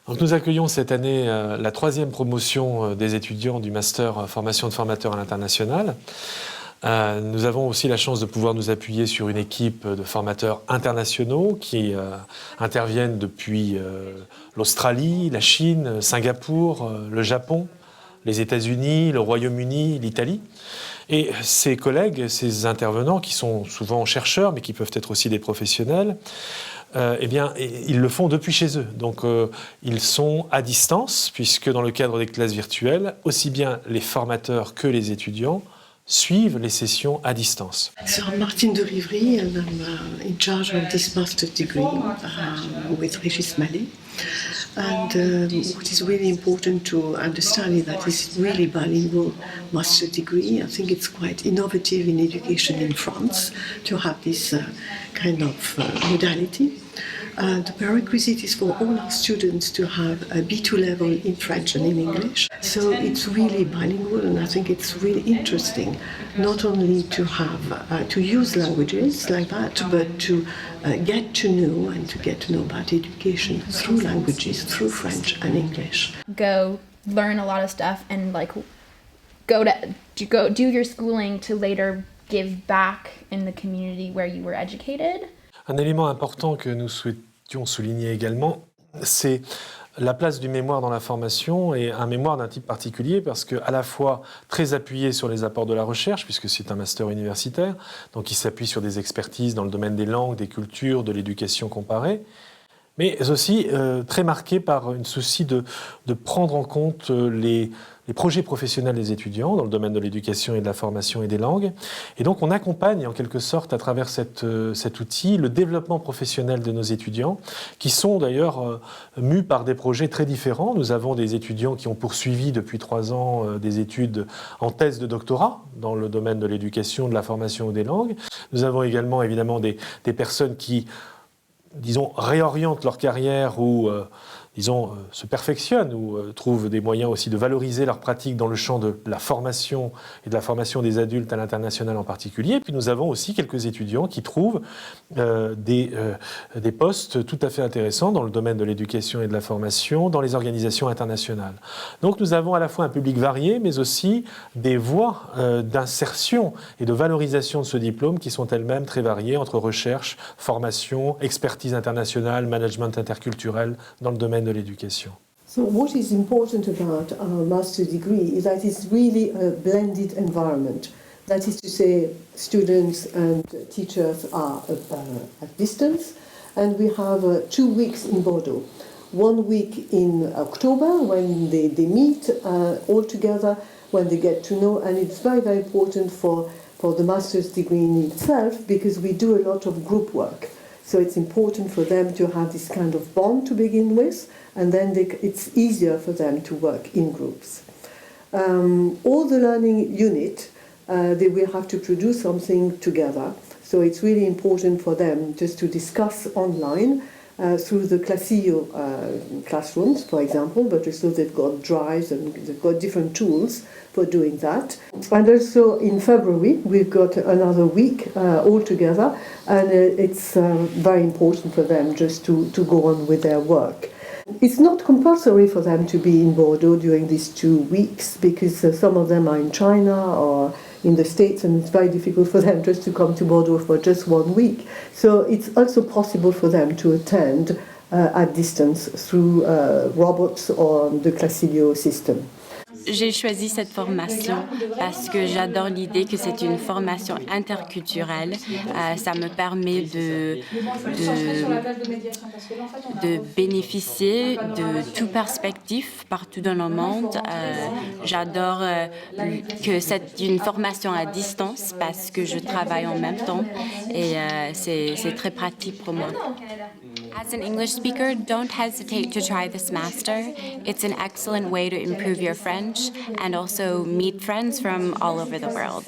Donc nous accueillons cette année la troisième promotion des étudiants du Master Formation de formateurs à l'international. Nous avons aussi la chance de pouvoir nous appuyer sur une équipe de formateurs internationaux qui interviennent depuis l'Australie, la Chine, Singapour, le Japon, les États-Unis, le Royaume-Uni, l'Italie. Et ces collègues, ces intervenants, qui sont souvent chercheurs, mais qui peuvent être aussi des professionnels, eh bien, ils le font depuis chez eux. Donc, ils sont à distance, puisque dans le cadre des classes virtuelles, aussi bien les formateurs que les étudiants suivent les sessions à distance. So I'm Martine de Rivry and I'm in charge of this master's degree with Régis Mallet. And what is really important to understand is that it's really bilingual master's degree. I think it's quite innovative in education in France to have this kind of modality. The prerequisite is for all our students to have a B2 level in French and in English. So it's really bilingual, and I think it's really interesting not only to have to use languages like that, but to get to know and to get to know about education through languages, through French and English. Go learn a lot of stuff and like go do your schooling to later give back in the community where you were educated. Un élément important que nous souhaitions souligner également, c'est la place du mémoire dans la formation, et un mémoire d'un type particulier parce qu'à la fois très appuyé sur les apports de la recherche, puisque c'est un master universitaire, donc il s'appuie sur des expertises dans le domaine des langues, des cultures, de l'éducation comparée, mais aussi très marqué par une souci de prendre en compte les projets professionnels des étudiants dans le domaine de l'éducation et de la formation et des langues. Et donc on accompagne en quelque sorte à travers cet outil le développement professionnel de nos étudiants, qui sont d'ailleurs mus par des projets très différents. Nous avons des étudiants qui ont poursuivi depuis 3 ans des études en thèse de doctorat dans le domaine de l'éducation, de la formation ou des langues. Nous avons également évidemment des personnes qui, disons, réorientent leur carrière ou, se perfectionnent ou trouvent des moyens aussi de valoriser leur pratique dans le champ de la formation et de la formation des adultes à l'international en particulier. Et puis nous avons aussi quelques étudiants qui trouvent des postes tout à fait intéressants dans le domaine de l'éducation et de la formation dans les organisations internationales. Donc nous avons à la fois un public varié, mais aussi des voies d'insertion et de valorisation de ce diplôme qui sont elles-mêmes très variées entre recherche, formation, expertise internationale, management interculturel dans le domaine de l'éducation. So what is important about our master's degree is that it's really a blended environment. That is to say, students and teachers are at distance, and we have 2 weeks in Bordeaux. 1 week in October when they meet all together, when they get to know, and it's very, very important for the master's degree in itself because we do a lot of group work. So it's important for them to have this kind of bond to begin with, and then it's easier for them to work in groups. All the learning unit, they will have to produce something together. So it's really important for them just to discuss online through the Classillo classrooms, for example, but also they've got drives and they've got different tools for doing that. And also in February, we've got another week all together, and it's very important for them just to go on with their work. It's not compulsory for them to be in Bordeaux during these 2 weeks because some of them are in China or in the States, and it's very difficult for them just to come to Bordeaux for just 1 week. So it's also possible for them to attend at distance through robots or the Classillo system. J'ai choisi cette formation parce que j'adore l'idée que c'est une formation interculturelle. Ça me permet de bénéficier de tout perspective partout dans le monde. J'adore que c'est une formation à distance parce que je travaille en même temps et c'est très pratique pour moi. As an English speaker, don't hesitate to try this master. It's an excellent way to improve your French and also meet friends from all over the world.